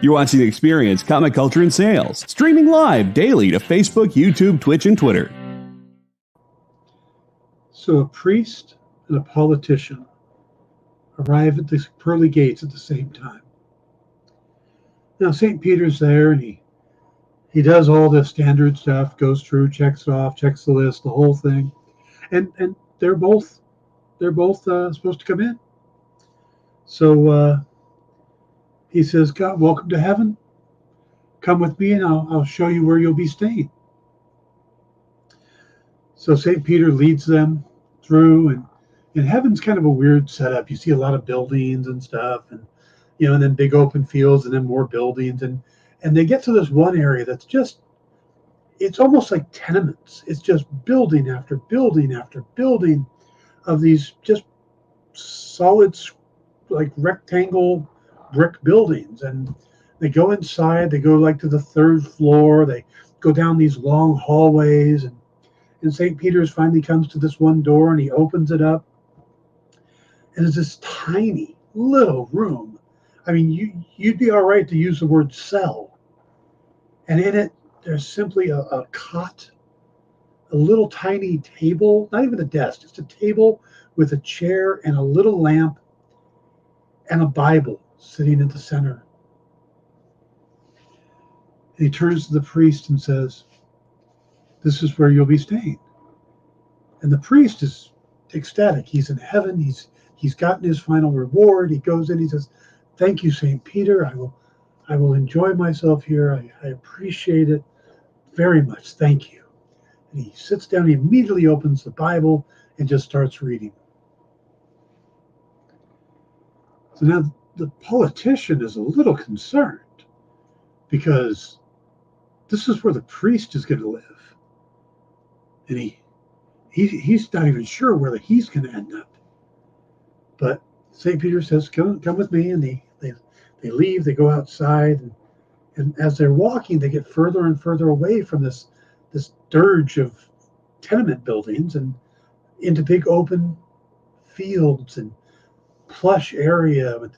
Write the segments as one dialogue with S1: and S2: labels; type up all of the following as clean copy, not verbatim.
S1: You're watching The Experience, Comic Culture and Sales, streaming live daily to Facebook, YouTube, Twitch, and Twitter.
S2: So a priest and a politician arrive at the pearly gates at the same time. Now St. Peter's there, and he does all the standard stuff, goes through, checks it off, checks the list, the whole thing, and they're both supposed to come in. So he says, "God, welcome to heaven. Come with me, and I'll show you where you'll be staying." So St. Peter leads them through, and heaven's kind of a weird setup. You see a lot of buildings and stuff, and and then big open fields, and then more buildings, and they get to this one area that's just, it's almost like tenements. It's just building after building after building of these just solid, like rectangle brick buildings. And they go inside, they go like to the third floor, they go down these long hallways, and St. Peter's finally comes to this one door, and he opens it up, and it's this tiny little room. I mean, you'd be all right to use the word cell. And in it, there's simply a cot, a little tiny table, not even a desk, just a table with a chair and a little lamp and a Bible sitting at the center. And he turns to the priest and says, "This is where you'll be staying." And the priest is ecstatic. He's in heaven. He's gotten his final reward. He goes in, he says, "Thank you, St. Peter. I will enjoy myself here. I appreciate it very much. Thank you." And he sits down, he immediately opens the Bible and just starts reading. So now the politician is a little concerned, because this is where the priest is going to live. And he's not even sure where he's going to end up. But St. Peter says, come with me, and they leave, they go outside, and as they're walking, they get further and further away from this dirge of tenement buildings and into big open fields and plush area with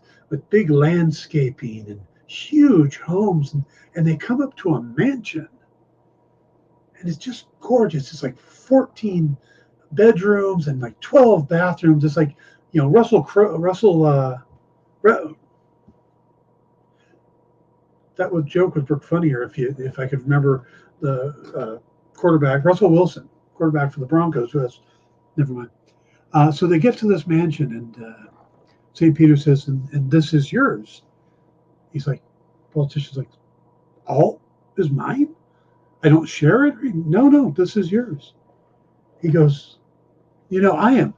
S2: big landscaping and huge homes, and they come up to a mansion, and it's just gorgeous. It's like 14 bedrooms and like 12 bathrooms. It's like, that would joke would work funnier if I could remember the quarterback, Russell Wilson, quarterback for the Broncos, who has, never mind. So they get to this mansion, and St. Peter says, and this is yours. He's like, politician's like, all is mine? I don't share it? No, this is yours. He goes, I am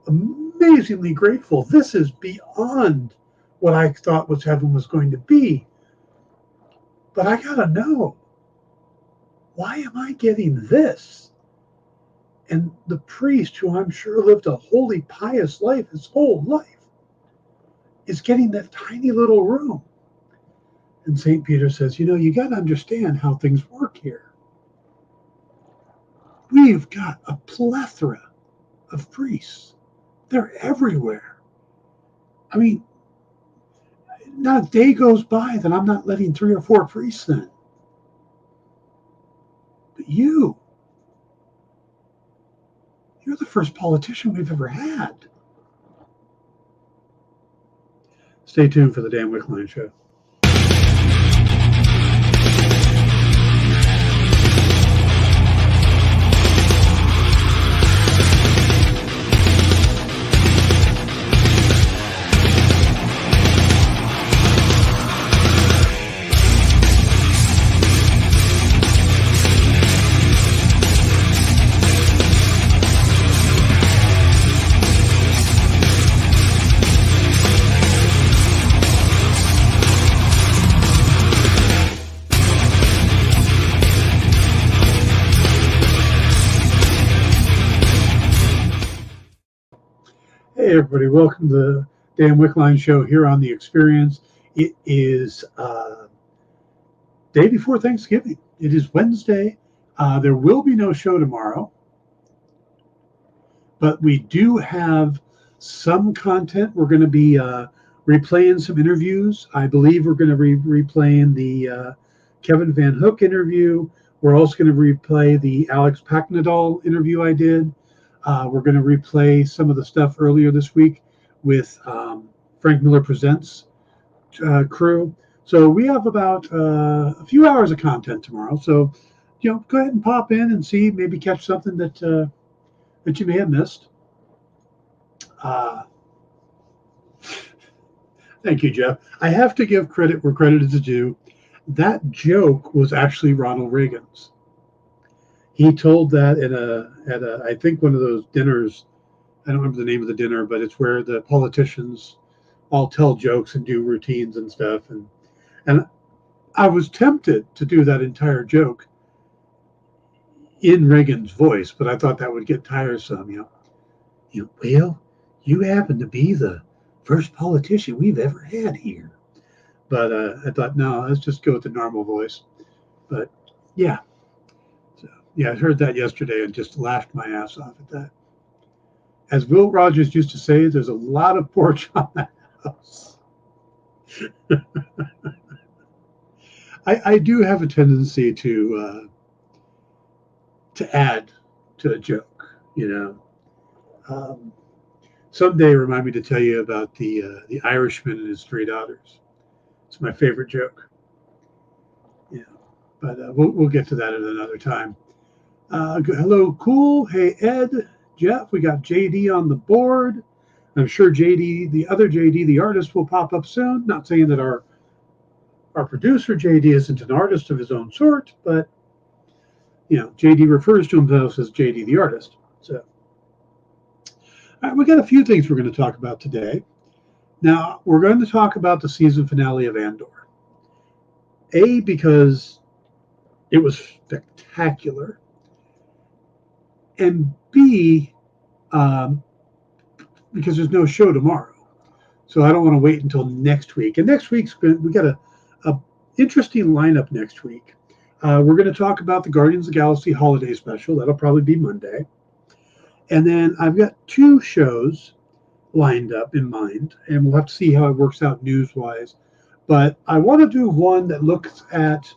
S2: amazingly grateful. This is beyond what I thought heaven was going to be. But I gotta know, why am I getting this? And the priest, who I'm sure lived a holy, pious life his whole life, is getting that tiny little room. And St. Peter says, you got to understand how things work here. We've got a plethora of priests. They're everywhere. I mean, not a day goes by that I'm not letting 3 or 4 priests in. But you're the first politician we've ever had. Stay tuned for the Dan Wickline Show. Hey everybody, welcome to the Dan Wickline Show here on The Experience. It is day before Thanksgiving. It is Wednesday. There will be no show tomorrow, but we do have some content. We're going to be replaying some interviews. I believe we're going to be replaying the Kevin Van Hook interview. We're also going to replay the Alex Packnadal interview I did. We're going to replay some of the stuff earlier this week with Frank Miller Presents crew. So we have about a few hours of content tomorrow. So, go ahead and pop in and see, maybe catch something that you may have missed. Thank you, Jeff. I have to give credit where credit is due. That joke was actually Ronald Reagan's. He told that at a I think one of those dinners. I don't remember the name of the dinner, but it's where the politicians all tell jokes and do routines and stuff. And I was tempted to do that entire joke in Reagan's voice, but I thought that would get tiresome. Well, you happen to be the first politician we've ever had here. But I thought, no, let's just go with the normal voice. But yeah. So, yeah, I heard that yesterday and just laughed my ass off at that. As Will Rogers used to say, there's a lot of porch on that house. I do have a tendency to add to a joke, Someday remind me to tell you about the Irishman and his three daughters. It's my favorite joke. Yeah, but we'll get to that at another time. Hello, Cool. Hey, Ed, Jeff. We got JD on the board. I'm sure JD, the other JD, the artist, will pop up soon. Not saying that our producer JD isn't an artist of his own sort, but JD refers to himself as JD the artist. So, all right, we got a few things we're going to talk about today. Now, we're going to talk about the season finale of Andor. A, because it was spectacular, and B, because there's no show tomorrow. So I don't want to wait until next week. And next week's we got a interesting lineup next week. We're going to talk about the Guardians of the Galaxy holiday special. That'll probably be Monday. And then I've got two shows lined up in mind, and we'll have to see how it works out news-wise. But I want to do one that looks at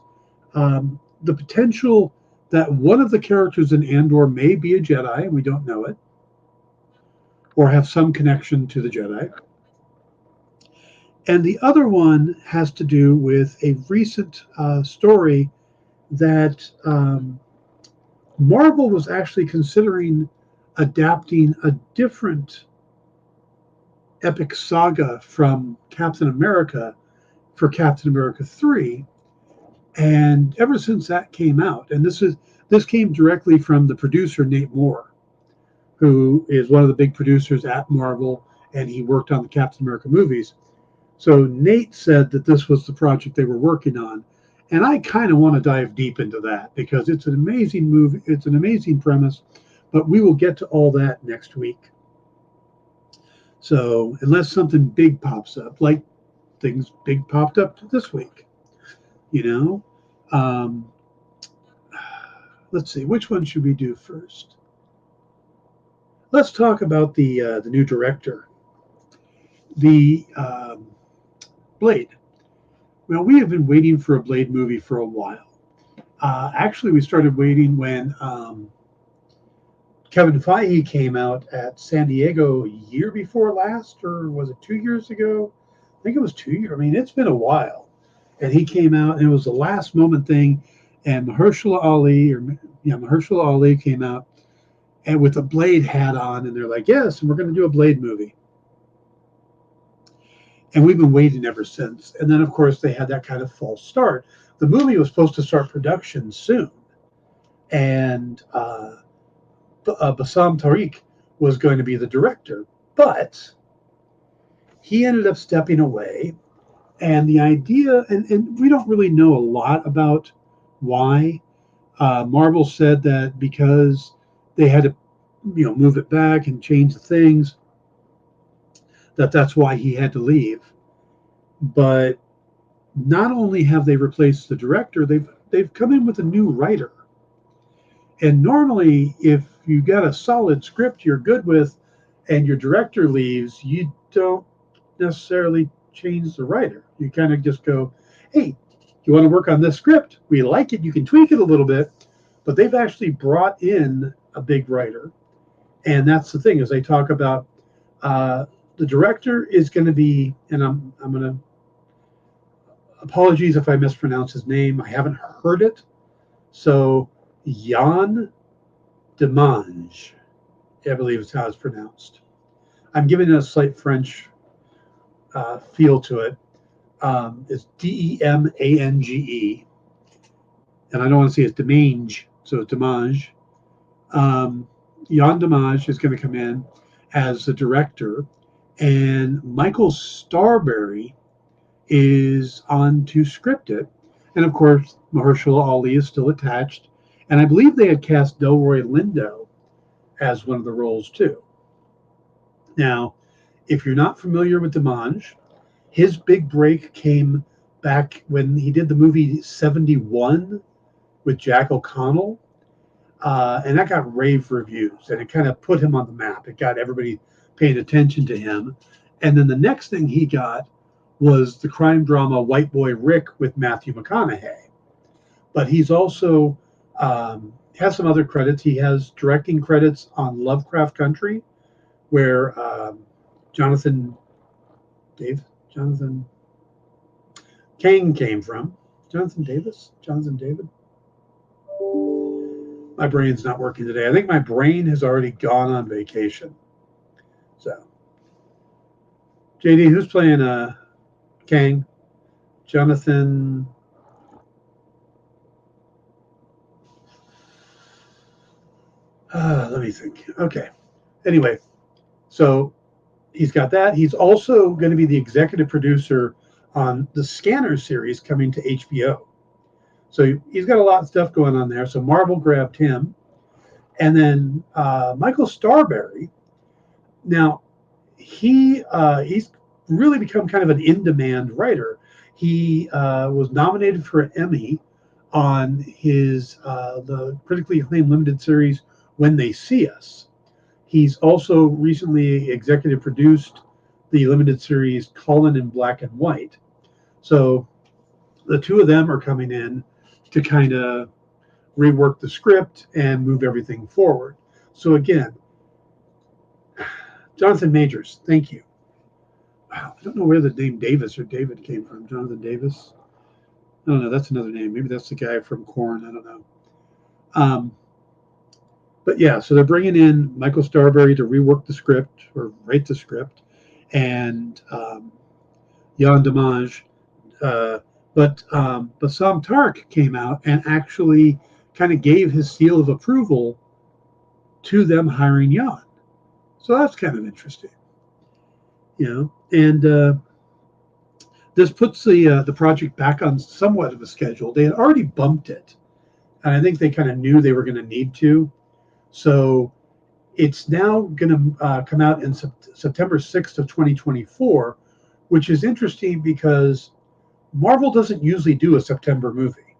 S2: the potential that one of the characters in Andor may be a Jedi, and we don't know it, or have some connection to the Jedi. And the other one has to do with a recent story that Marvel was actually considering adapting a different epic saga from Captain America for Captain America 3. And ever since that came out, and this came directly from the producer Nate Moore, who is one of the big producers at Marvel, and he worked on the Captain America movies. So Nate said that this was the project they were working on. And I kind of want to dive deep into that because it's an amazing movie. It's an amazing premise, but we will get to all that next week. So unless something big pops up, like things big popped up this week, let's see, which one should we do first? Let's talk about the new director, the Blade. Well, we have been waiting for a Blade movie for a while. Actually, we started waiting when Kevin Feige came out at San Diego a year before last, or was it 2 years ago? I think it was 2 years. I mean, it's been a while. And he came out, and it was the last moment thing. And Mahershala Ali came out and with a Blade hat on, and they're like, yes, and we're going to do a Blade movie. And we've been waiting ever since. And then, of course, they had that kind of false start. The movie was supposed to start production soon. And Bassam Tariq was going to be the director. But he ended up stepping away. And the idea, and we don't really know a lot about why. Marvel said that because they had to, move it back and change the things, that's why he had to leave. But not only have they replaced the director, they've come in with a new writer. And normally, if you got a solid script you're good with, and your director leaves, you don't necessarily change the writer. You kind of just go, hey, you want to work on this script? We like it. You can tweak it a little bit. But they've actually brought in a big writer. And that's the thing, is they talk about the director is going to be, and I'm going to, apologies if I mispronounce his name. I haven't heard it. So Jan Demange, I believe is how it's pronounced. I'm giving it a slight French feel to it. It's Demange, and I don't want to say it's Demange, so it's Demange. Jan Demange is going to come in as the director, and Michael Starberry is on to script it. And of course, Mahershala Ali is still attached. And I believe they had cast Delroy Lindo as one of the roles too. Now, if you're not familiar with Demange, his big break came back when he did the movie 71 with Jack O'Connell. And that got rave reviews, and it kind of put him on the map. It got everybody paying attention to him. And then the next thing he got was the crime drama White Boy Rick with Matthew McConaughey. But he's also has some other credits. He has directing credits on Lovecraft Country, where Jonathan Kang came from. Jonathan David. My brain's not working today. I think my brain has already gone on vacation. So, JD, who's playing Kang? Jonathan. Let me think. Okay. Anyway, so he's got that. He's also going to be the executive producer on the Scanner series coming to HBO. So he's got a lot of stuff going on there. So Marvel grabbed him. And then Michael Starberry. Now, he's really become kind of an in-demand writer. He was nominated for an Emmy on his the critically acclaimed limited series When They See Us. He's also recently executive produced the limited series Colin in Black and White. So the two of them are coming in to kind of rework the script and move everything forward. So again, Jonathan Majors, thank you. Wow, I don't know where the name Davis or David came from. Jonathan Davis? I don't know. That's another name. Maybe that's the guy from Korn. I don't know. But yeah, so they're bringing in Michael Starberry to rework the script or write the script, and Jan Demange. But Bassam Tark came out and actually kind of gave his seal of approval to them hiring Jan. So that's kind of interesting, And this puts the project back on somewhat of a schedule. They had already bumped it, and I think they kind of knew they were going to need to. So it's now going to come out in September 6th of 2024, which is interesting because Marvel doesn't usually do a September movie.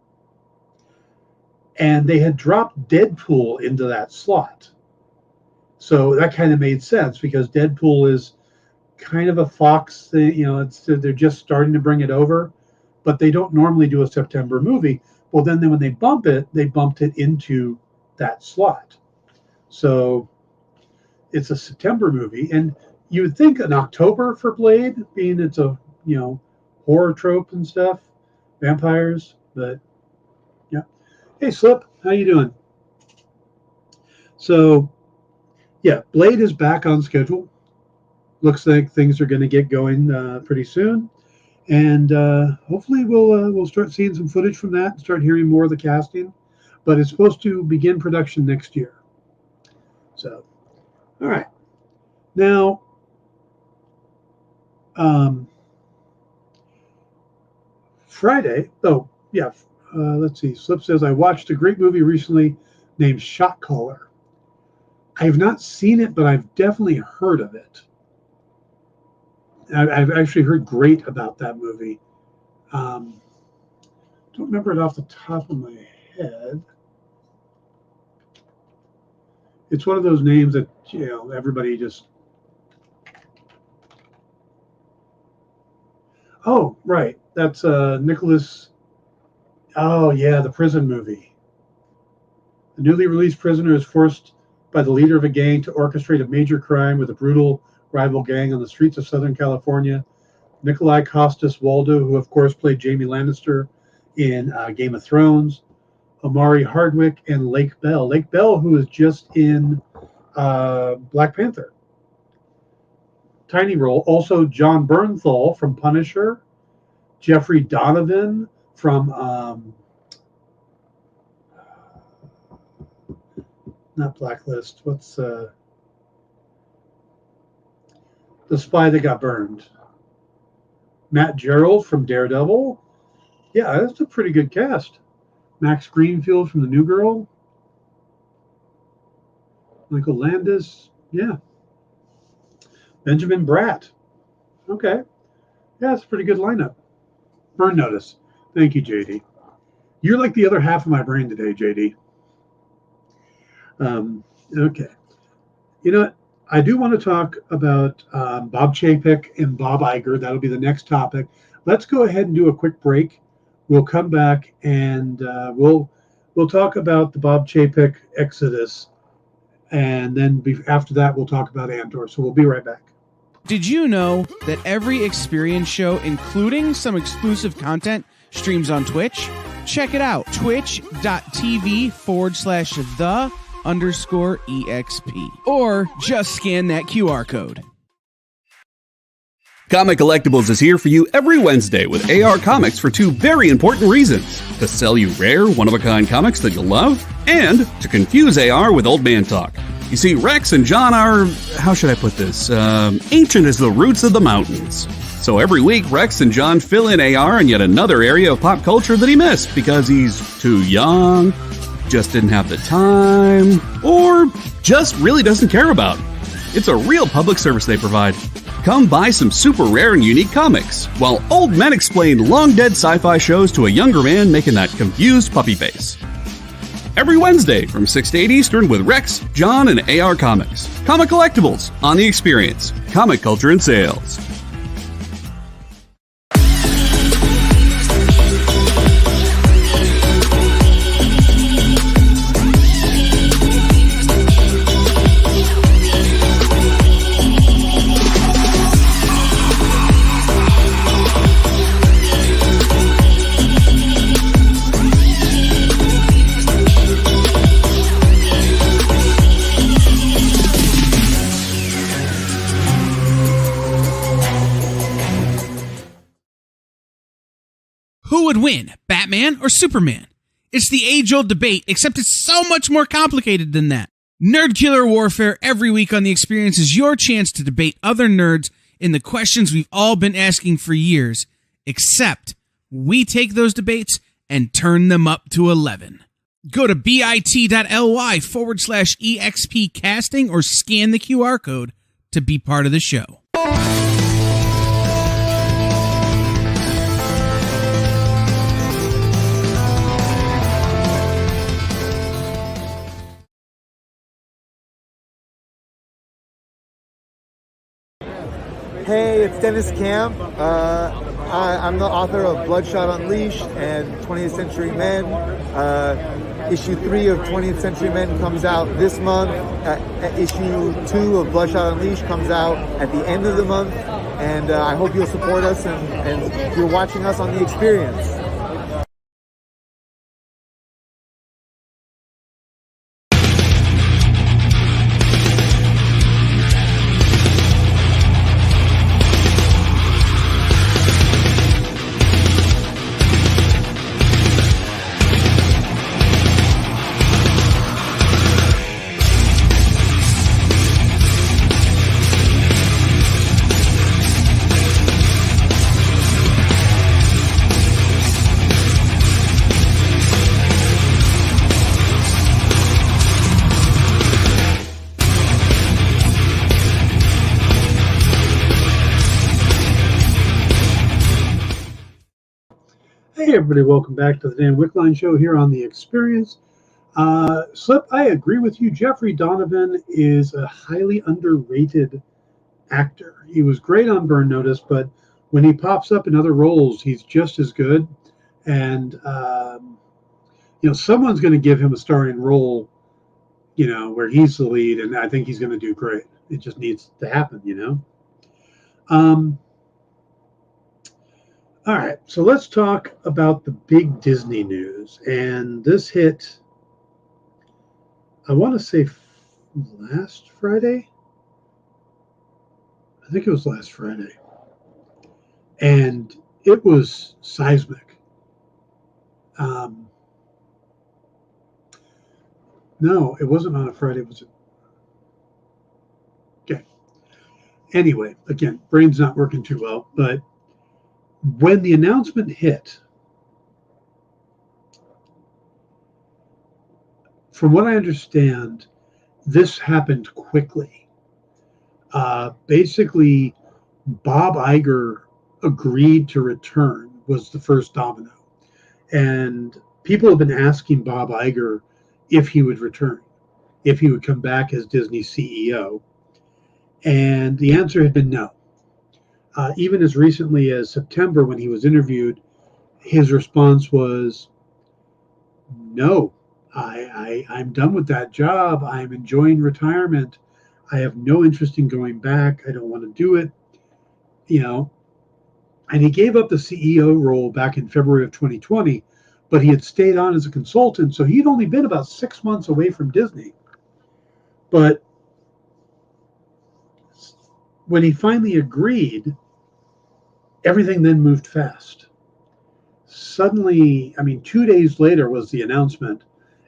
S2: And they had dropped Deadpool into that slot. So that kind of made sense because Deadpool is kind of a Fox thing, they're just starting to bring it over, but they don't normally do a September movie. Well, then when they bumped it into that slot. So it's a September movie, and you would think an October for Blade, being it's a horror trope and stuff, vampires, but yeah. Hey, Slip, how you doing? So yeah, Blade is back on schedule. Looks like things are going to get going pretty soon, and hopefully we'll start seeing some footage from that and start hearing more of the casting. But it's supposed to begin production next year. So, all right. Now, Friday. Oh, yeah. Let's see. Slip says, I watched a great movie recently named Shot Caller. I have not seen it, but I've definitely heard of it. I've actually heard great about that movie. Don't remember it off the top of my head. It's one of those names that everybody just. Oh, right. That's Nicholas. Oh, yeah, the prison movie. The newly released prisoner is forced by the leader of a gang to orchestrate a major crime with a brutal rival gang on the streets of Southern California. Nikolai Costas Waldo, who of course played Jaime Lannister in Game of Thrones, Omari Hardwick, and Lake Bell. Lake Bell, who is just in Black Panther. Tiny role. Also, John Bernthal from Punisher, Jeffrey Donovan from not Blacklist. What's the spy that got burned? Matt Gerald from Daredevil. Yeah, that's a pretty good cast. Max Greenfield from The New Girl. Michael Landis. Yeah. Benjamin Bratt. Okay. Yeah, it's a pretty good lineup. Burn Notice. Thank you, JD. You're like the other half of my brain today, JD. Okay. You know what? I do want to talk about Bob Chapek and Bob Iger. That'll be the next topic. Let's go ahead and do a quick break. We'll come back and we'll talk about the Bob Chapek Exodus, and then after that we'll talk about Andor. So we'll be right back.
S3: Did you know that every experience show, including some exclusive content, streams on Twitch? Check it out. Twitch.tv/the_EXP. Or just scan that QR code.
S1: Comic Collectibles is here for you every Wednesday with AR Comics for two very important reasons: to sell you rare, one-of-a-kind comics that you'll love, and to confuse AR with old man talk. You see, Rex and John are, how should I put this, ancient as the roots of the mountains. So every week, Rex and John fill in AR in yet another area of pop culture that he missed because he's too young, just didn't have the time, or just really doesn't care about. It's a real public service they provide. Come buy some super rare and unique comics, while old men explain long-dead sci-fi shows to a younger man making that confused puppy face. Every Wednesday from 6 to 8 Eastern with Rex, John, and AR Comics. Comic Collectibles on The Experience. Comic culture and sales.
S3: Who would win, Batman or Superman? It's the age-old debate, except it's so much more complicated than that. Nerd Killer Warfare every week on The Experience is your chance to debate other nerds in the questions we've all been asking for years, except we take those debates and turn them up to 11. Go to bit.ly/EXP casting or scan the QR code to be part of the show.
S4: Hey, it's Dennis Camp. I'm the author of Bloodshot Unleashed and 20th Century Men. Issue 3 of 20th Century Men comes out this month. Issue 2 of Bloodshot Unleashed comes out at the end of the month. And I hope you'll support us and you're watching us on The Experience.
S2: Hey everybody, welcome back to the Dan Wickline Show here on The Experience. Slip, I agree with you. Jeffrey Donovan is a highly underrated actor. He was great on Burn Notice, but when he pops up in other roles, he's just as good. And someone's going to give him a starring role, where he's the lead, and I think he's going to do great. It just needs to happen. All right, so let's talk about the big Disney news. And this hit, I want to say last Friday. I think it was last Friday. And it was seismic. No, it wasn't on a Friday, was it? Okay. Anyway, again, brain's not working too well, but when the announcement hit, from what I understand, this happened quickly. Basically, Bob Iger agreed to return was the first domino. And people have been asking Bob Iger if he would return, if he would come back as Disney CEO. And the answer had been no. Even as recently as September, when he was interviewed, his response was, no, I'm done with that job. I'm enjoying retirement. I have no interest in going back. I don't want to do it. And he gave up the CEO role back in February of 2020, but he had stayed on as a consultant. So he'd only been about 6 months away from Disney. But when he finally agreed, everything then moved fast. Suddenly, 2 days later was the announcement,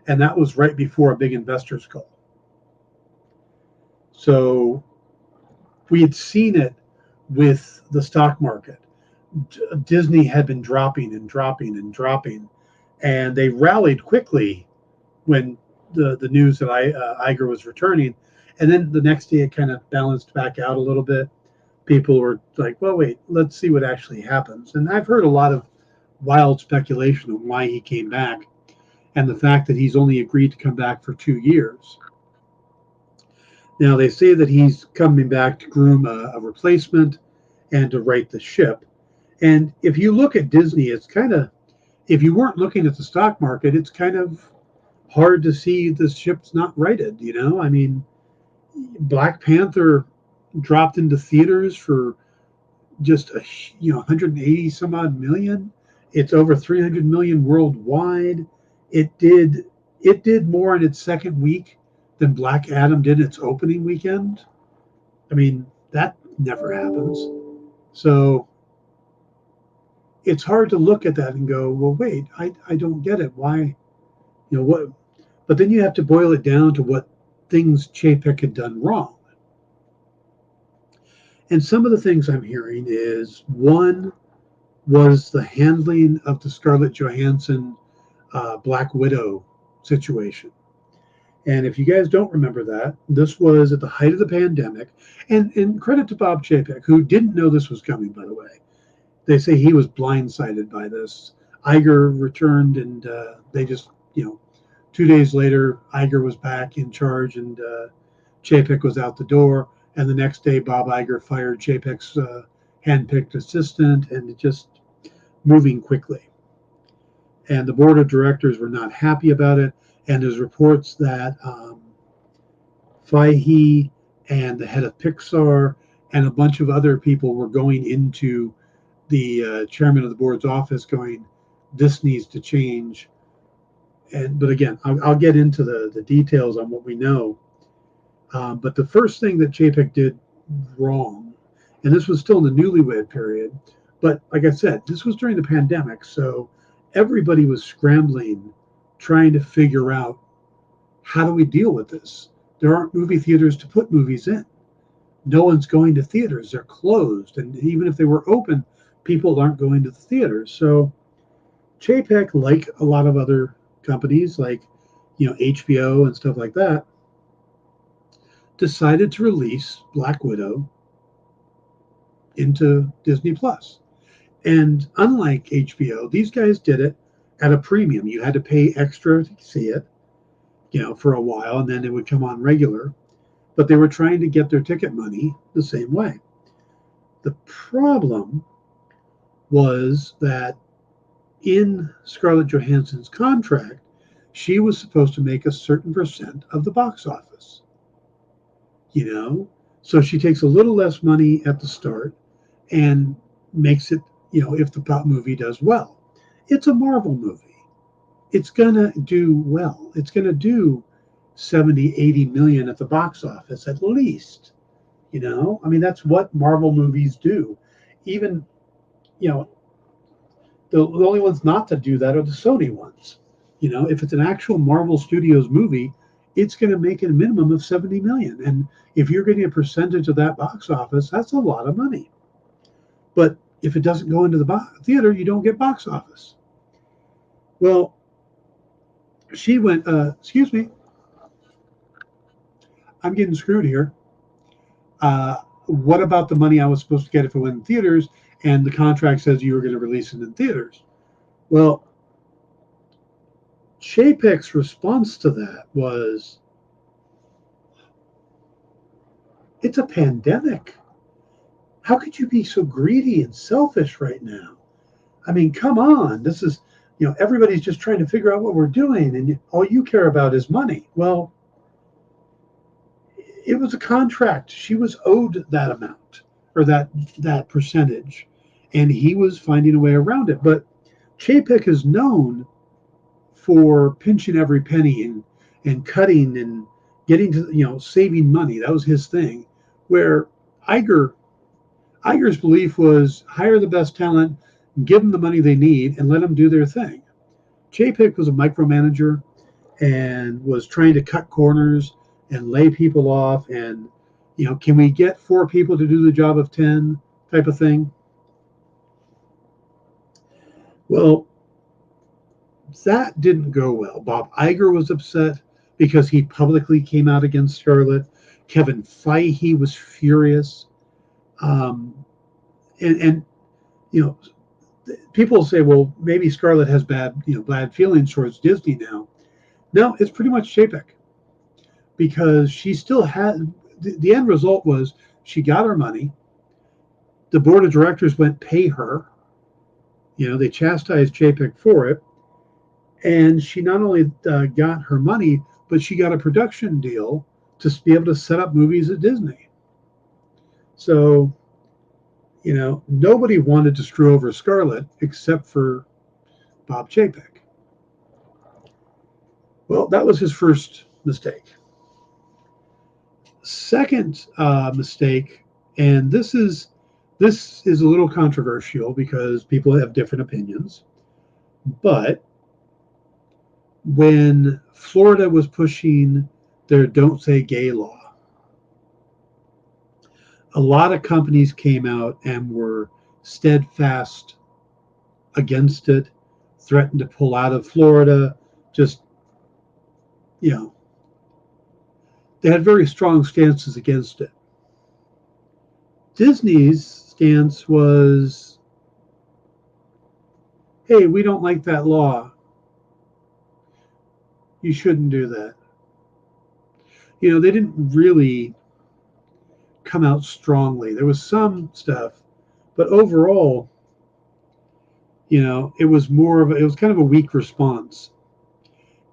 S2: and that was right before a big investors call. So we had seen it with the stock market. Disney had been dropping and dropping and dropping, and they rallied quickly when the news that Iger was returning. And then the next day it kind of balanced back out a little bit. People were like, well, wait, let's see what actually happens. And I've heard a lot of wild speculation on why he came back and the fact that he's only agreed to come back for 2 years. Now, they say that he's coming back to groom a replacement and to right the ship. And if you look at Disney, it's kind of, if you weren't looking at the stock market, it's kind of hard to see the ship's not righted, Black Panther dropped into theaters for just 180 some odd million. It's over 300 million worldwide. It did more in its second week than Black Adam did its opening weekend. That never happens. So it's hard to look at that and go, well, wait, I don't get it. Why, what? But then you have to boil it down to what things Chapek had done wrong. And some of the things I'm hearing is, one was the handling of the Scarlett Johansson Black Widow situation. And if you guys don't remember that, this was at the height of the pandemic. And credit to Bob Chapek, who didn't know this was coming, by the way. They say he was blindsided by this. Iger returned, and they just, 2 days later, Iger was back in charge, and Chapek was out the door. And the next day, Bob Iger fired Chapek's handpicked assistant, and it just moving quickly. And the board of directors were not happy about it. And there's reports that Fahey and the head of Pixar and a bunch of other people were going into the chairman of the board's office going, this needs to change. But again, I'll get into the details on what we know. But the first thing that Chapek did wrong, and this was still in the newlywed period, but like I said, this was during the pandemic, so everybody was scrambling, trying to figure out, how do we deal with this? There aren't movie theaters to put movies in. No one's going to theaters. They're closed. And even if they were open, people aren't going to the theaters. So Chapek, like a lot of other companies, like HBO and stuff like that, decided to release Black Widow into Disney Plus. And unlike HBO, these guys did it at a premium. You had to pay extra to see it, for a while, and then it would come on regular. But they were trying to get their ticket money the same way. The problem was that in Scarlett Johansson's contract, she was supposed to make a certain percent of the box office. So she takes a little less money at the start and makes it, if the movie does well. It's a Marvel movie. It's going to do well. It's going to do 70, 80 million at the box office at least. That's what Marvel movies do. Even, the only ones not to do that are the Sony ones. If it's an actual Marvel Studios movie, it's going to make a minimum of 70 million. And if you're getting a percentage of that box office, that's a lot of money. But if it doesn't go into the theater, you don't get box office. Well, she went, excuse me, I'm getting screwed here. What about the money I was supposed to get if it went in theaters? And the contract says you were going to release it in theaters. Well, Chapek's response to that was, it's a pandemic. How could you be so greedy and selfish right now? Come on. This is, everybody's just trying to figure out what we're doing, and all you care about is money. Well, it was a contract. She was owed that amount, or that percentage, and he was finding a way around it. But Chapek is known for pinching every penny and cutting and getting to, saving money. That was his thing. Where Iger's belief was hire the best talent, give them the money they need, and let them do their thing. Chapek was a micromanager and was trying to cut corners and lay people off and, can we get 4 people to do the job of 10 type of thing? Well, that didn't go well. Bob Iger was upset because he publicly came out against Scarlett. Kevin Feige was furious. And people say, well, maybe Scarlett has bad feelings towards Disney now. No, it's pretty much Chapek, because she still had the end result was she got her money. The board of directors went pay her. They chastised Chapek for it. And she not only got her money, but she got a production deal to be able to set up movies at Disney. So, nobody wanted to screw over Scarlett except for Bob Chapek. Well, that was his first mistake. Second mistake, and this is a little controversial because people have different opinions, but when Florida was pushing their Don't Say Gay law, a lot of companies came out and were steadfast against it, threatened to pull out of Florida, just, they had very strong stances against it. Disney's stance was, hey, we don't like that law. You shouldn't do that. They didn't really come out strongly. There was some stuff, but overall, it was kind of a weak response.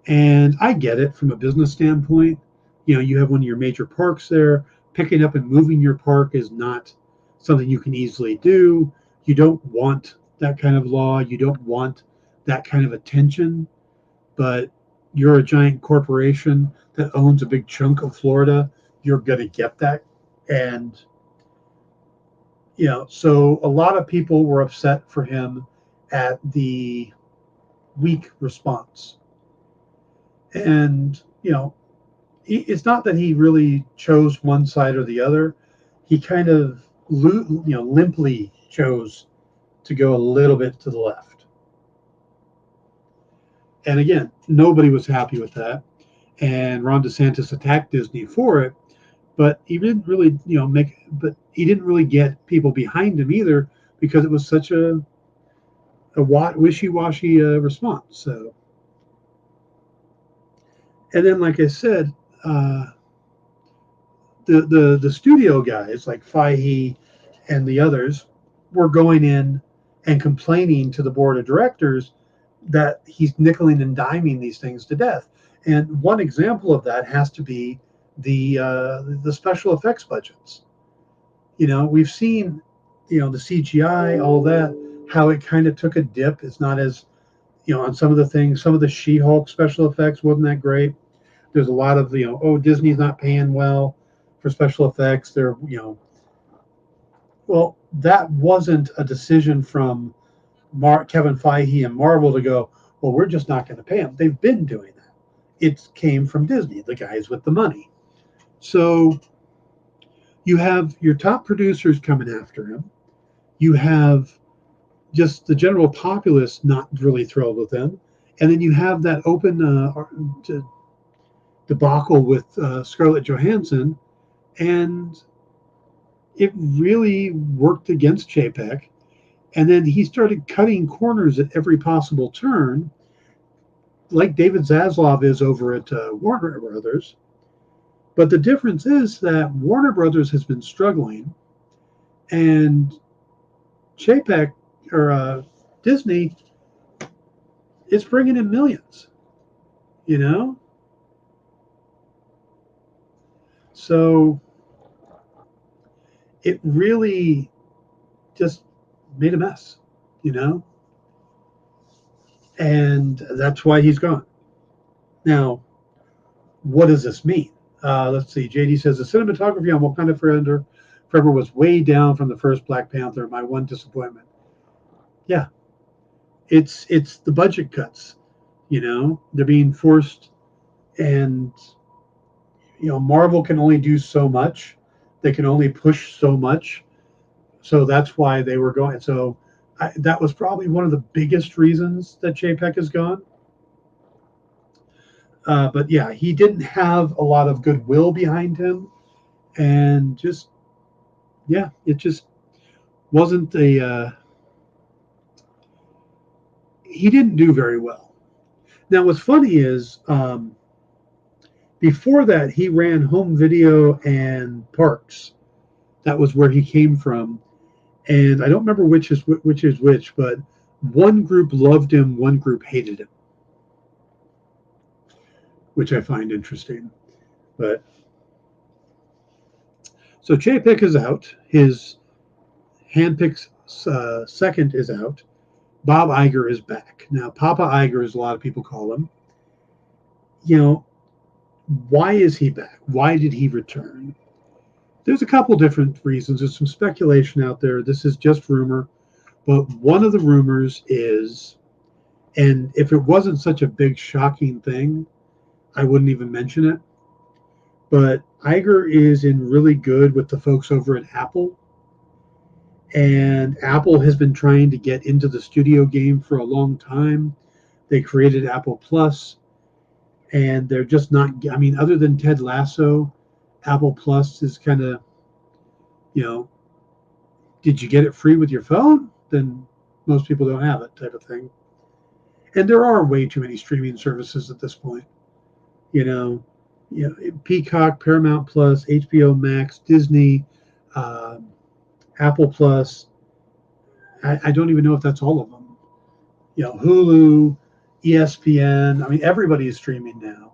S2: And I get it from a business standpoint. You have one of your major parks there. Picking up and moving your park is not something you can easily do. You don't want that kind of law. You don't want that kind of attention. But you're a giant corporation that owns a big chunk of Florida. You're going to get that. And, so a lot of people were upset for him at the weak response. And, it's not that he really chose one side or the other. He kind of, limply chose to go a little bit to the left. And again, nobody was happy with that. And Ron DeSantis attacked Disney for it, but he didn't really, he didn't really get people behind him either, because it was such a wishy-washy response. So, and then, like I said, the studio guys like Feige and the others were going in and complaining to the board of directors that he's nickeling and diming these things to death. And one example of that has to be the special effects budgets. We've seen, the CGI, all that, how it kind of took a dip. It's not as, on some of the things, some of the She-Hulk special effects wasn't that great. There's a lot of, Disney's not paying well for special effects. Well, that wasn't a decision from Kevin Feige and Marvel to go, well, we're just not going to pay them. They've been doing that. It came from Disney, the guys with the money. So you have your top producers coming after him. You have just the general populace not really thrilled with him. And then you have that open debacle with Scarlett Johansson. And it really worked against Chapek. And then he started cutting corners at every possible turn, like David Zaslav is over at Warner Brothers. But the difference is that Warner Brothers has been struggling, and Chapek or Disney is bringing in millions, So it really just made a mess, and that's why he's gone. Now, what does this mean? Let's see. JD says the cinematography on Wakanda Forever was way down from the first Black Panther. My one disappointment. Yeah, it's the budget cuts. They're being forced, and Marvel can only do so much. They can only push so much. So that's why they were going. So that was probably one of the biggest reasons that Chapek is gone. But yeah, he didn't have a lot of goodwill behind him, and it just wasn't he didn't do very well. Now, what's funny is before that, he ran home video and parks. That was where he came from, and I don't remember which is which, but one group loved him, one group hated him, which I find interesting. But so Chapek is out. His handpicked second is out. Bob Iger is back. Now, Papa Iger, as a lot of people call him. Why is he back? Why did he return? There's a couple different reasons. There's some speculation out there. This is just rumor. But one of the rumors is, and if it wasn't such a big, shocking thing, I wouldn't even mention it. But Iger is in really good with the folks over at Apple. And Apple has been trying to get into the studio game for a long time. They created Apple Plus, and they're just not, other than Ted Lasso, Apple Plus is kind of, did you get it free with your phone? Then most people don't have it, type of thing. And there are way too many streaming services at this point. Peacock, Paramount Plus, HBO Max, Disney, Apple Plus. I don't even know if that's all of them. Hulu, ESPN. Everybody is streaming now.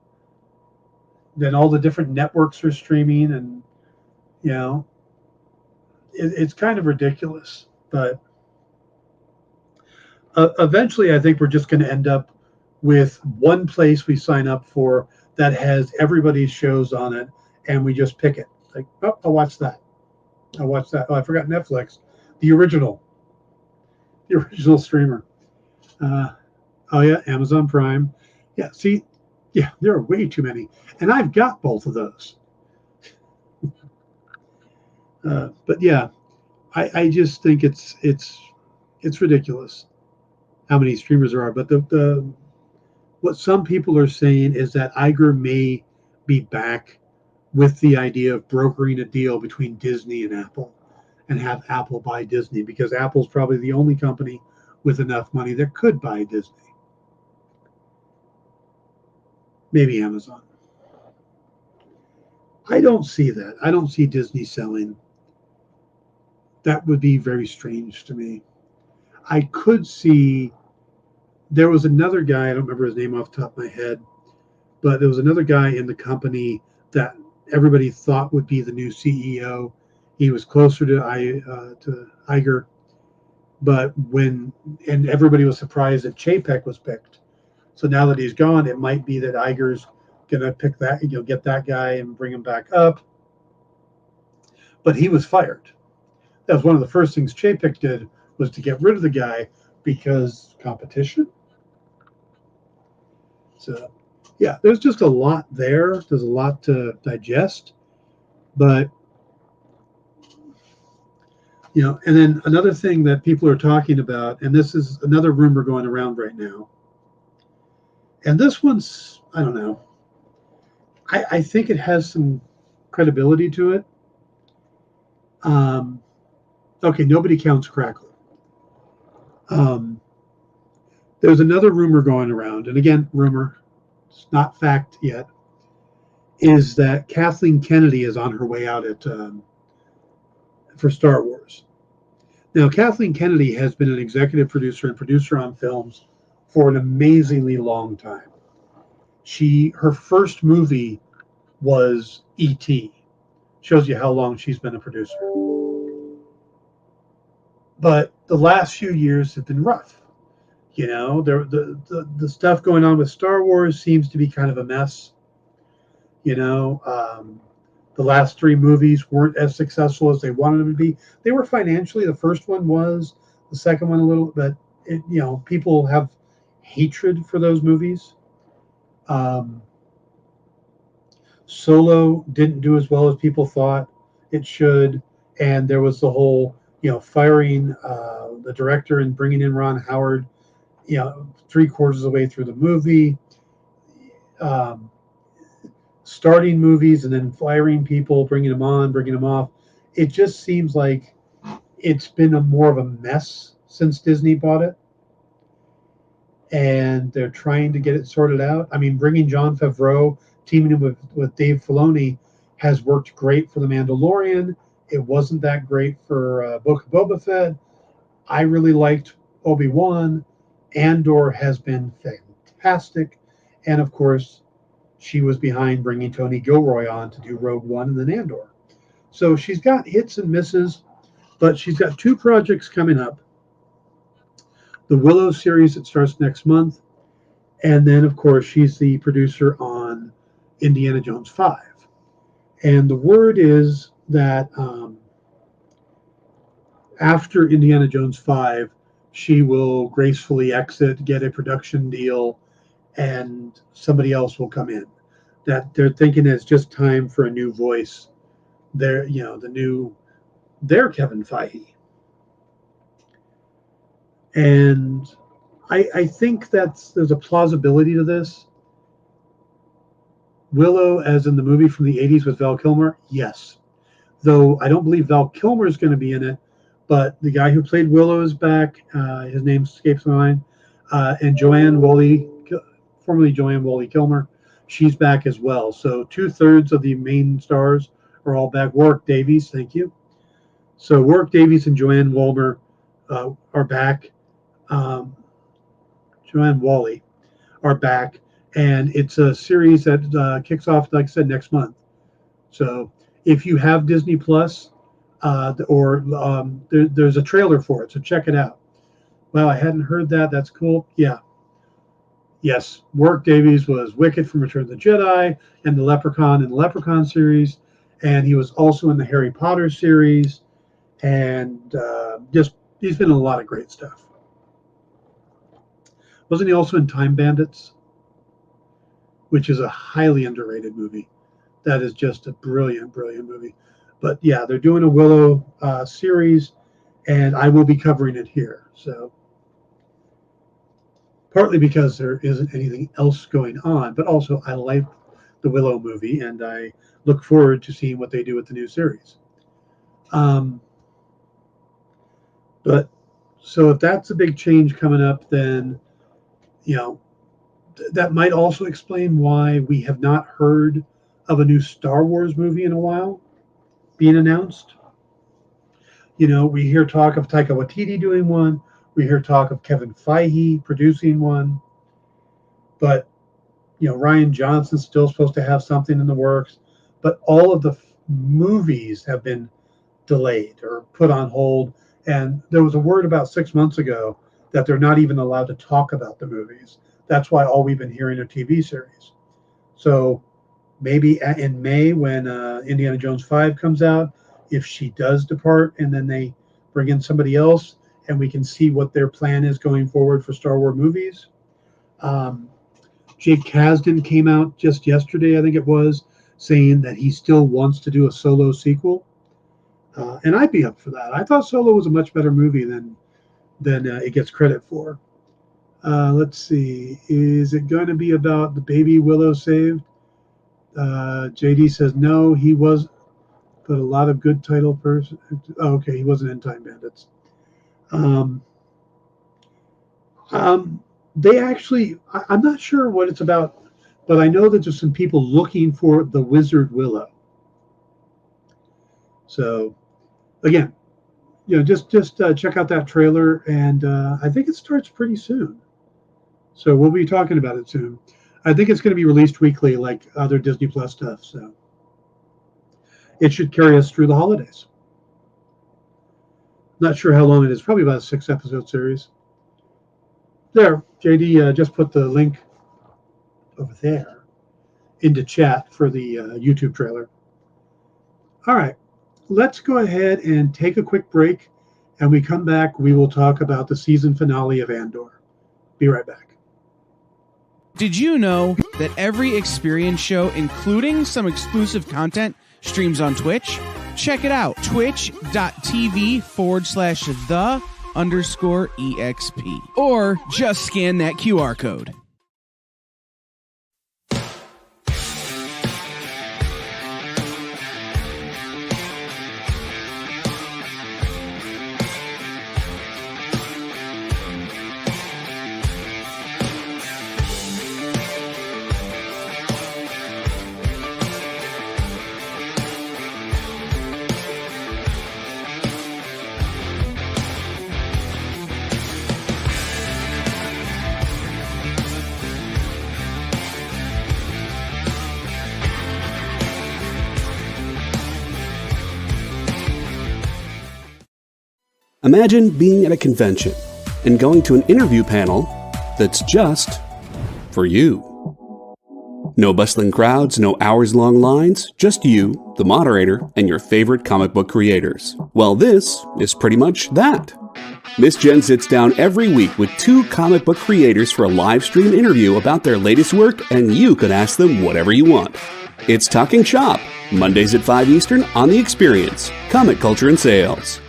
S2: Then all the different networks are streaming, and it's kind of ridiculous. But eventually, I think we're just going to end up with one place we sign up for that has everybody's shows on it, and we just pick it. Like, oh, I'll watch that. I'll watch that. Oh, I forgot Netflix, the original streamer. Oh yeah, Amazon Prime. Yeah, see, yeah, there are way too many, and I've got both of those. But yeah, I just think it's ridiculous how many streamers there are. But the what some people are saying is that Iger may be back with the idea of brokering a deal between Disney and Apple, and have Apple buy Disney, because Apple's probably the only company with enough money that could buy Disney. Maybe Amazon. I don't see that. I don't see Disney selling. That would be very strange to me. I could see there was another guy, I don't remember his name off the top of my head, but there was another guy in the company that everybody thought would be the new CEO. He was closer to Iger, but and everybody was surprised that Chapek was picked. So now that he's gone, it might be that Iger's gonna pick that, get that guy and bring him back up. But he was fired. That was one of the first things Chapek did, was to get rid of the guy because competition. So, yeah, there's just a lot there. There's a lot to digest. But, and then another thing that people are talking about, and this is another rumor going around right now. And this one's, I don't know. I think it has some credibility to it. Okay, nobody counts Crackle. There's another rumor going around, and again, rumor, it's not fact yet, is that Kathleen Kennedy is on her way out for Star Wars. Now, Kathleen Kennedy has been an executive producer and producer on films for an amazingly long time. Her first movie was E.T. Shows you how long she's been a producer. But the last few years have been rough. The stuff going on with Star Wars seems to be kind of a mess. The last 3 movies weren't as successful as they wanted them to be. They were financially. The first one was, the second one a little, but people have hatred for those movies. Solo didn't do as well as people thought it should, and there was the whole firing the director and bringing in Ron Howard 3/4 of the way through the movie, starting movies and then firing people, bringing them on, bringing them off. It just seems like it's been more of a mess since Disney bought it, and they're trying to get it sorted out. I mean, bringing Jon Favreau, teaming him with Dave Filoni, has worked great for The Mandalorian. It wasn't that great for Book of Boba Fett. I really liked Obi-Wan. Andor has been fantastic. And of course, she was behind bringing Tony Gilroy on to do Rogue One and then Andor. So she's got hits and misses, but she's got 2 projects coming up. The Willow series that starts next month. And then, of course, she's the producer on Indiana Jones 5. And the word is that after Indiana Jones 5, she will gracefully exit, get a production deal, and somebody else will come in. That they're thinking it's just time for a new voice. They're Kevin Feige. And I think there's a plausibility to this. Willow, as in the movie from the 80s with Val Kilmer, yes. Though I don't believe Val Kilmer is going to be in it, but the guy who played Willow is back. His name escapes my mind. And Joanne Whalley, formerly Joanne Whalley Kilmer, she's back as well. So 2/3 of the main stars are all back. Warwick Davies, thank you. So Warwick Davies and Joanne Wolmer are back. Joanne Whalley are back. And it's a series that kicks off, like I said, next month. So if you have Disney Plus, there's a trailer for it, so check it out. Wow, I hadn't heard that. That's cool. Yeah. Yes, Warwick Davies was Wicket from Return of the Jedi and the Leprechaun in the Leprechaun series, and he was also in the Harry Potter series, and he's been in a lot of great stuff. Wasn't he also in Time Bandits, which is a highly underrated movie? That is just a brilliant, brilliant movie. But yeah, they're doing a Willow series, and I will be covering it here. So partly because there isn't anything else going on, but also I like the Willow movie, and I look forward to seeing what they do with the new series. But so if that's a big change coming up, then that might also explain why we have not heard of a new Star Wars movie in a while being announced. We hear talk of Taika Waititi doing one. We hear talk of Kevin Feige producing one. But, Ryan Johnson's still supposed to have something in the works. But all of the movies have been delayed or put on hold. And there was a word about 6 months ago that they're not even allowed to talk about the movies. That's why all we've been hearing are TV series. So maybe in May when Indiana Jones 5 comes out, if she does depart and then they bring in somebody else and we can see what their plan is going forward for Star Wars movies. Jake Kasdan came out just yesterday, I think it was, saying that he still wants to do a Solo sequel. And I'd be up for that. I thought Solo was a much better movie than it gets credit for. Let's see. Is it going to be about the baby Willow saved? JD says no, he was, but a lot of good title person. Oh, okay, he wasn't in Time Bandits. They actually, I'm not sure what it's about, but I know that there's some people looking for the Wizard Willow. So, again, just check out that trailer, and I think it starts pretty soon. So we'll be talking about it soon. I think it's going to be released weekly like other Disney Plus stuff. So it should carry us through the holidays. Not sure how long it is. Probably about a 6-episode series. There, JD just put the link over there into chat for the YouTube trailer. All right, let's go ahead and take a quick break. And we come back, we will talk about the season finale of Andor. Be right back.
S3: Did you know that every experience show, including some exclusive content, streams on Twitch? Check it out, twitch.tv/the_EXP. Or just scan that QR code.
S1: Imagine being at a convention and going to an interview panel that's just for you. No bustling crowds, no hours-long lines, just you, the moderator, and your favorite comic book creators. Well, this is pretty much that. Miss Jen sits down every week with 2 comic book creators for a live stream interview about their latest work, and you can ask them whatever you want. It's Talking Shop, Mondays at 5 Eastern on The Experience, Comic Culture and Sales.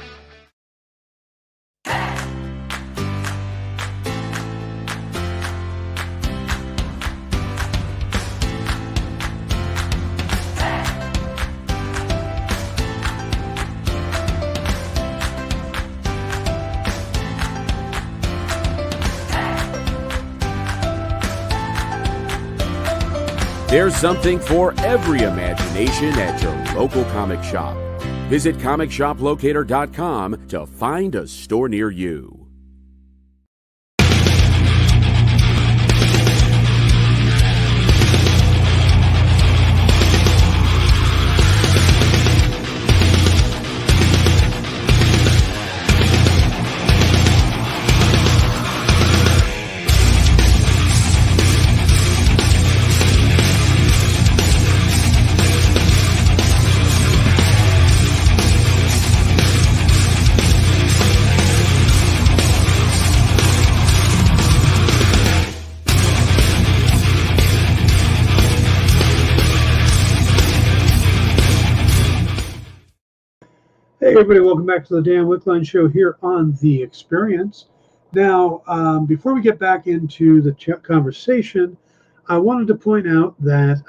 S5: There's something for every imagination at your local comic shop. Visit comicshoplocator.com to find a store near you.
S2: Hey everybody, welcome back to the Dan Wickline Show here on The Experience. Now, before we get back into the conversation, I wanted to point out that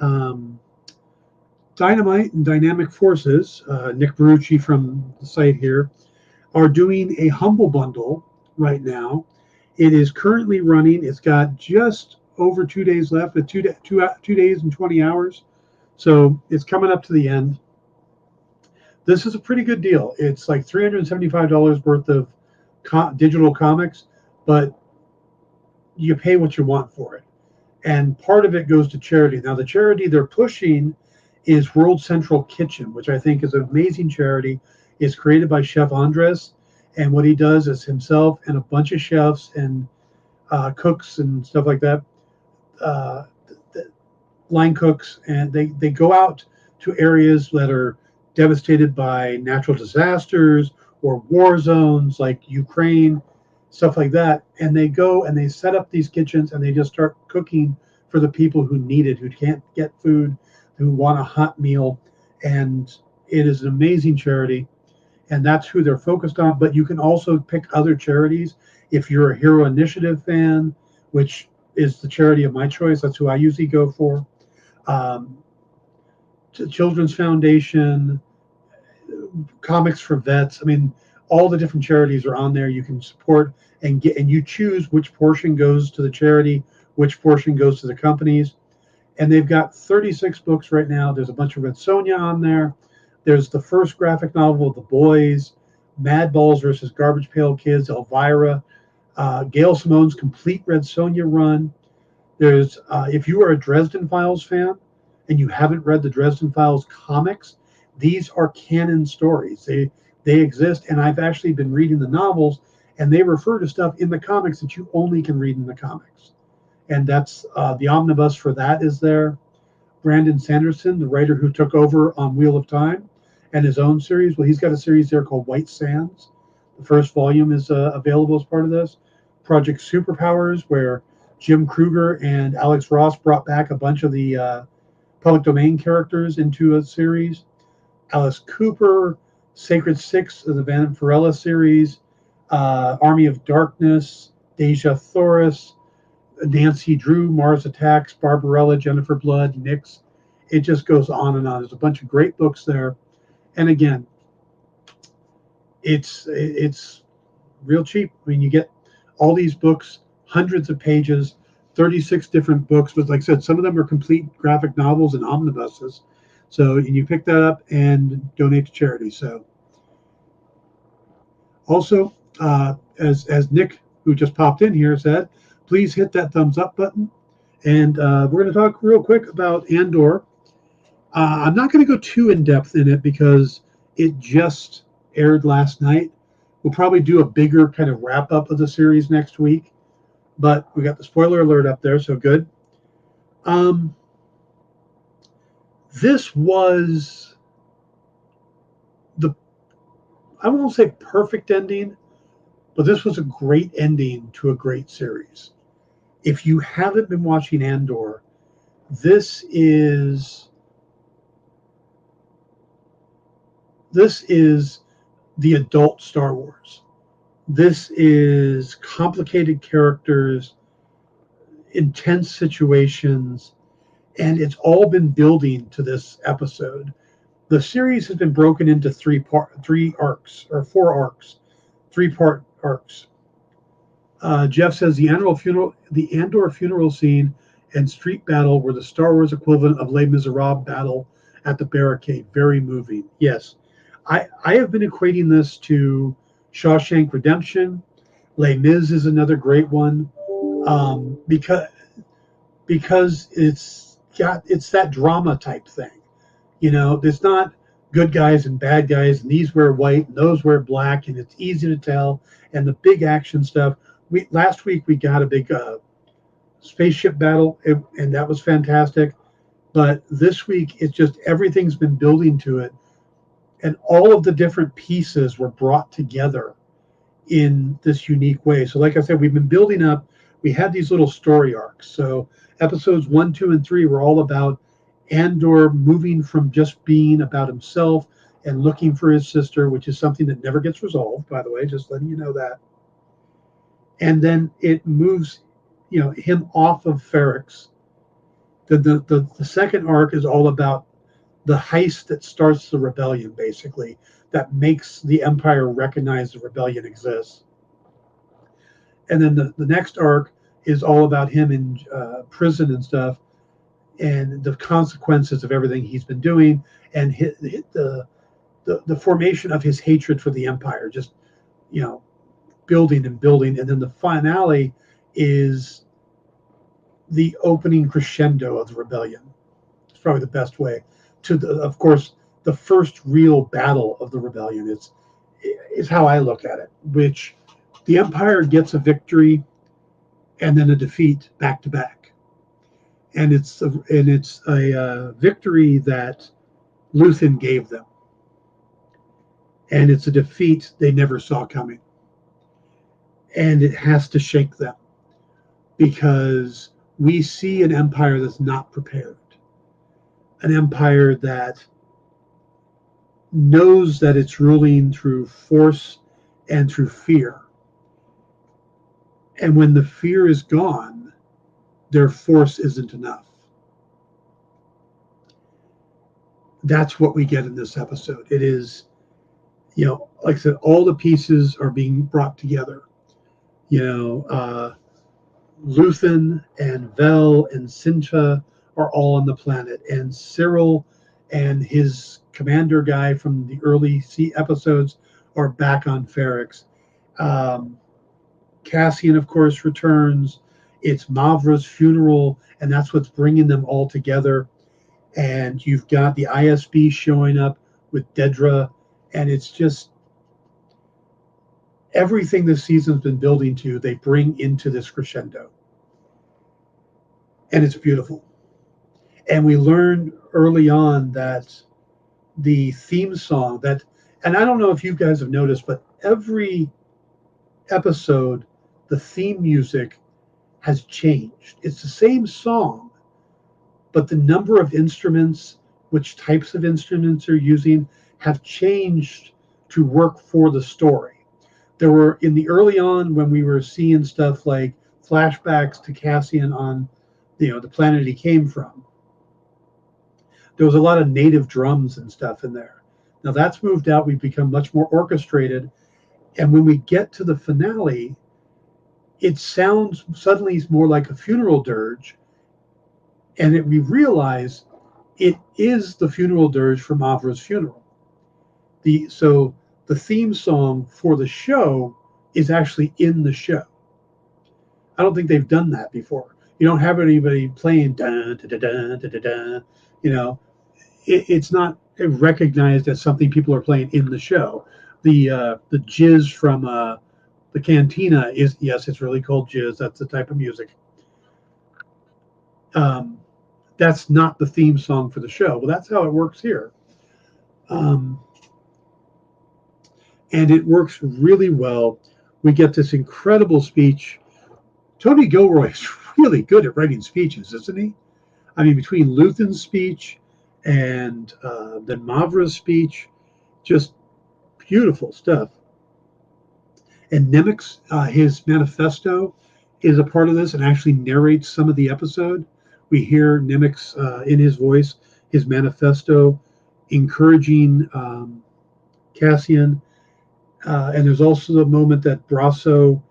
S2: Dynamite and Dynamic Forces, Nick Barucci from the site here, are doing a Humble Bundle right now. It is currently running. It's got just over 2 days left, 2 days and 20 hours. So it's coming up to the end. This is a pretty good deal. It's like $375 worth of digital comics, but you pay what you want for it. And part of it goes to charity. Now, the charity they're pushing is World Central Kitchen, which I think is an amazing charity. It's created by Chef Andres. And what he does is himself and a bunch of chefs and cooks and stuff like that, line cooks, and they go out to areas that are devastated by natural disasters or war zones like Ukraine, stuff like that. And they go and they set up these kitchens and they just start cooking for the people who need it, who can't get food, who want a hot meal. And it is an amazing charity. And that's who they're focused on. But you can also pick other charities. If you're a Hero Initiative fan, which is the charity of my choice, that's who I usually go for. Children's Foundation, Comics for Vets. I mean, all the different charities are on there. You can support and get, and you choose which portion goes to the charity, which portion goes to the companies. And they've got 36 books right now. There's a bunch of Red Sonja on there. There's the first graphic novel of The Boys, Mad Balls versus Garbage Pail Kids, Elvira, Gail Simone's complete Red Sonja run. There's if you are a Dresden Files fan and you haven't read the Dresden Files comics, these are canon stories. They exist, and I've actually been reading the novels, and they refer to stuff in the comics that you only can read in the comics. And that's the omnibus for that is there. Brandon Sanderson, the writer who took over on Wheel of Time and his own series, well, he's got a series there called White Sands. The first volume is available as part of this. Project Superpowers, where Jim Kruger and Alex Ross brought back a bunch of the public domain characters into a series. Alice Cooper, Sacred Six of the Van Farella series, Army of Darkness, Deja Thoris, Nancy Drew, Mars Attacks, Barbarella, Jennifer Blood, Nyx. It just goes on and on. There's a bunch of great books there. And again, it's real cheap. I mean, you get all these books, hundreds of pages, 36 different books. But like I said, some of them are complete graphic novels and omnibuses. So you pick that up and donate to charity. So also, as Nick, who just popped in here, said, please hit that thumbs up button. And we're going to talk real quick about Andor. I'm not going to go too in depth in it because it just aired last night. We'll probably do a bigger kind of wrap up of the series next week. But we got the spoiler alert up there, so good. This was I won't say perfect ending, but this was a great ending to a great series. If you haven't been watching Andor, this is the adult Star Wars. This is complicated characters, intense situations, and it's all been building to this episode. The series has been broken into four arcs, 3-part arcs. Jeff says the Andor funeral scene and street battle were the Star Wars equivalent of Les Miserables battle at the barricade. Very moving. Yes, I have been equating this to Shawshank Redemption. Les Mis is another great one because it's that drama type thing. You know, there's not good guys and bad guys, and these wear white and those wear black, and it's easy to tell. And the big action stuff. Last week we got a big spaceship battle, and that was fantastic. But this week it's just everything's been building to it, and all of the different pieces were brought together in this unique way. So, like I said, we've been building up. We had these little story arcs. So episodes 1, 2, and 3 were all about Andor moving from just being about himself and looking for his sister, which is something that never gets resolved, by the way, just letting you know that. And then it moves, him off of Ferrix. The second arc is all about the heist that starts the rebellion, basically, that makes the Empire recognize the rebellion exists. And then the next arc is all about him in prison and stuff, and the consequences of everything he's been doing, and the formation of his hatred for the Empire. Just, building and building, and then the finale is the opening crescendo of the rebellion. It's probably the best way to of course, the first real battle of the rebellion is how I look at it, which the Empire gets a victory and then a defeat back to back, and it's a victory that Luthen gave them, and it's a defeat they never saw coming, and it has to shake them because we see an empire that's not prepared, an empire that knows that it's ruling through force and through fear. And when the fear is gone, their force isn't enough. That's what we get in this episode. It is, like I said, all the pieces are being brought together. Luthen and Vel and Cinta are all on the planet, and Cyril and his commander guy from the early episodes are back on Ferrix. Cassian, of course, returns. It's Mavra's funeral, and that's what's bringing them all together. And you've got the ISB showing up with Dedra, and it's just everything this season's been building to, they bring into this crescendo. And it's beautiful. And we learned early on that the theme song and I don't know if you guys have noticed, but every episode, the theme music has changed. It's the same song, but the number of instruments, which types of instruments are using, have changed to work for the story. There were, in the early on, when we were seeing stuff like flashbacks to Cassian on, the planet he came from, there was a lot of native drums and stuff in there. Now that's moved out. We've become much more orchestrated. And when we get to the finale, it sounds suddenly more like a funeral dirge. And we realize it is the funeral dirge for Mavra's funeral. So the theme song for the show is actually in the show. I don't think they've done that before. You don't have anybody playing da da da da da da da. It's not recognized as something people are playing in the show. The jizz from the cantina is, yes, it's really called jizz. That's the type of music. That's not the theme song for the show. Well, that's how it works here. And it works really well. We get this incredible speech. Tony Gilroy is really good at writing speeches, isn't he? I mean, between Luthen's speech and then Mavra's speech, just beautiful stuff. And Nemec's, his manifesto is a part of this and actually narrates some of the episode. We hear Nemec's, in his voice, his manifesto, encouraging Cassian. And there's also the moment that Brasso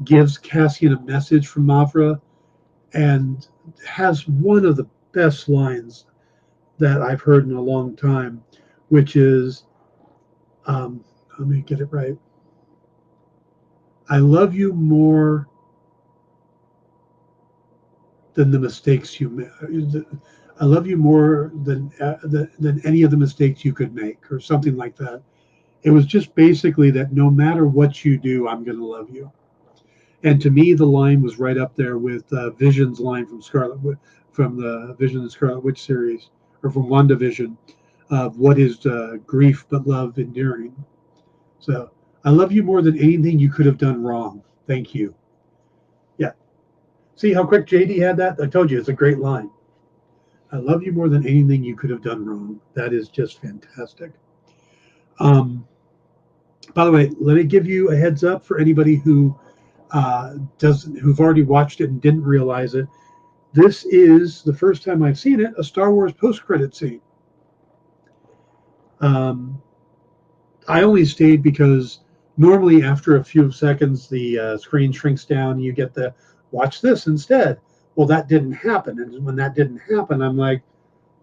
S2: gives Cassian a message from Mavra and has one of the best lines that I've heard in a long time, which is, let me get it right. I love you more than the mistakes you made. I love you more than any of the mistakes you could make, or something like that. It was just basically that no matter what you do, I'm going to love you. And to me, the line was right up there with Vision's line from the Vision and Scarlet Witch series, or from WandaVision, of what is grief but love enduring. So, I love you more than anything you could have done wrong. Thank you. Yeah. See how quick JD had that? I told you, it's a great line. I love you more than anything you could have done wrong. That is just fantastic. By the way, let me give you a heads up for anybody who who've already watched it and didn't realize it. This is the first time I've seen it, a Star Wars post-credit scene. I only stayed because normally after a few seconds, the screen shrinks down and you get the watch this instead. Well, that didn't happen. And when that didn't happen, I'm like,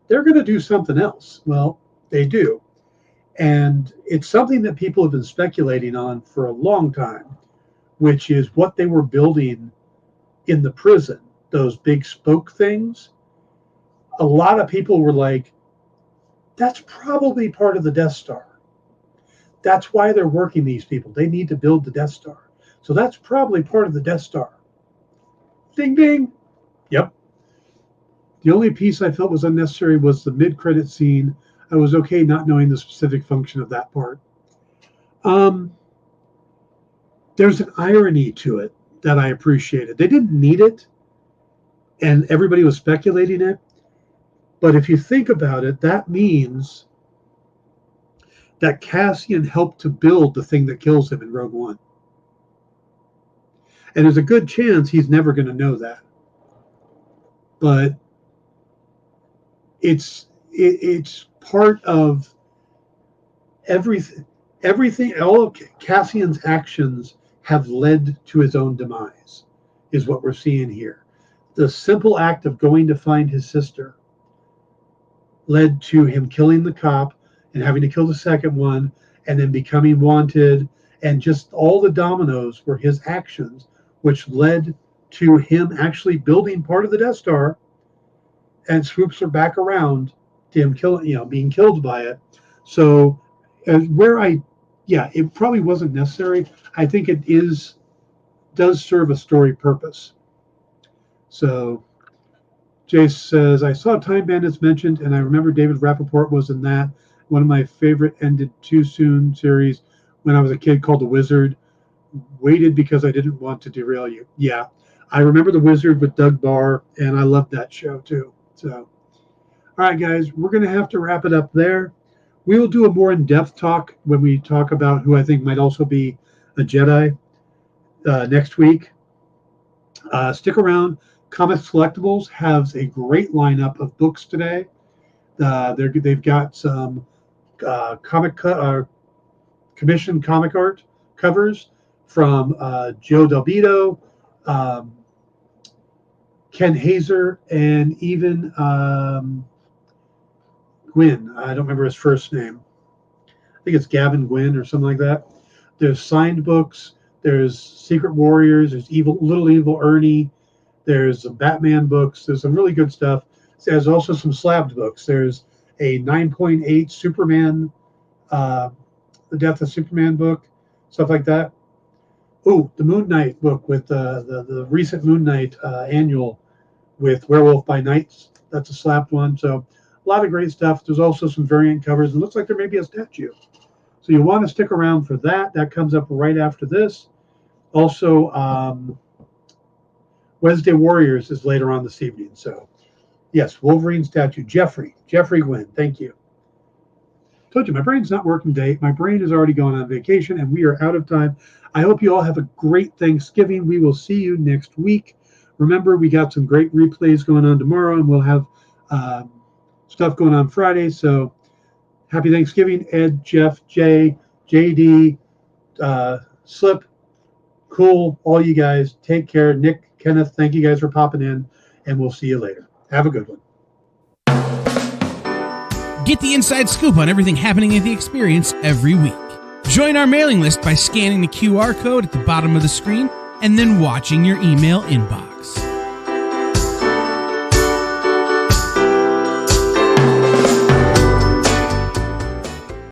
S2: they're going to do something else. Well, they do. And it's something that people have been speculating on for a long time, which is what they were building in the prison, those big spoke things. A lot of people were like, that's probably part of the Death Star. That's why they're working these people. They need to build the Death Star. So that's probably part of the Death Star. Ding, ding. Yep. The only piece I felt was unnecessary was the mid-credit scene. I was okay not knowing the specific function of that part. There's an irony to it that I appreciated. They didn't need it, and everybody was speculating it. But if you think about it, that means that Cassian helped to build the thing that kills him in Rogue One. And there's a good chance he's never going to know that. But it's part of everything. All of Cassian's actions have led to his own demise, is what we're seeing here. The simple act of going to find his sister led to him killing the cop and having to kill the second one and then becoming wanted, and just all the dominoes were his actions, which led to him actually building part of the Death Star, and swoops are back around to him being killed by it. So it probably wasn't necessary. I think it does serve a story purpose. So Jace says, I saw Time Bandits mentioned, and I remember David Rappaport was in that. One of my favorite ended too soon series when I was a kid, called The Wizard. Waited because I didn't want to derail you. Yeah, I remember The Wizard with Doug Barr, and I loved that show too. So, all right, guys, we're going to have to wrap it up there. We will do a more in-depth talk when we talk about who I think might also be a Jedi next week. Stick around. Comics Collectibles has a great lineup of books today. They've got some commissioned comic art covers from Joe Delvito, Ken Hazer, and even Gwyn. I don't remember his first name. I think it's Gavin Gwyn or something like that. There's signed books. There's Secret Warriors. There's Little Evil Ernie. There's some Batman books. There's some really good stuff. There's also some slabbed books. There's a 9.8 Superman, the Death of Superman book, stuff like that. Oh, the Moon Knight book with the recent Moon Knight annual with Werewolf by Night. That's a slapped one. So a lot of great stuff. There's also some variant covers. It looks like there may be a statue. So you want to stick around for that. That comes up right after this. Also, Wednesday Warriors is later on this evening. So, yes, Wolverine statue. Jeffrey Gwynn. Thank you. Told you, my brain's not working today. My brain has already gone on vacation, and we are out of time. I hope you all have a great Thanksgiving. We will see you next week. Remember, we got some great replays going on tomorrow, and we'll have stuff going on Friday. So, happy Thanksgiving, Ed, Jeff, Jay, JD, Slip, Cool, all you guys. Take care. Nick, Kenneth, thank you guys for popping in, and we'll see you later. Have a good one.
S3: Get the inside scoop on everything happening at the experience every week. Join our mailing list by scanning the QR code at the bottom of the screen and then watching your email inbox.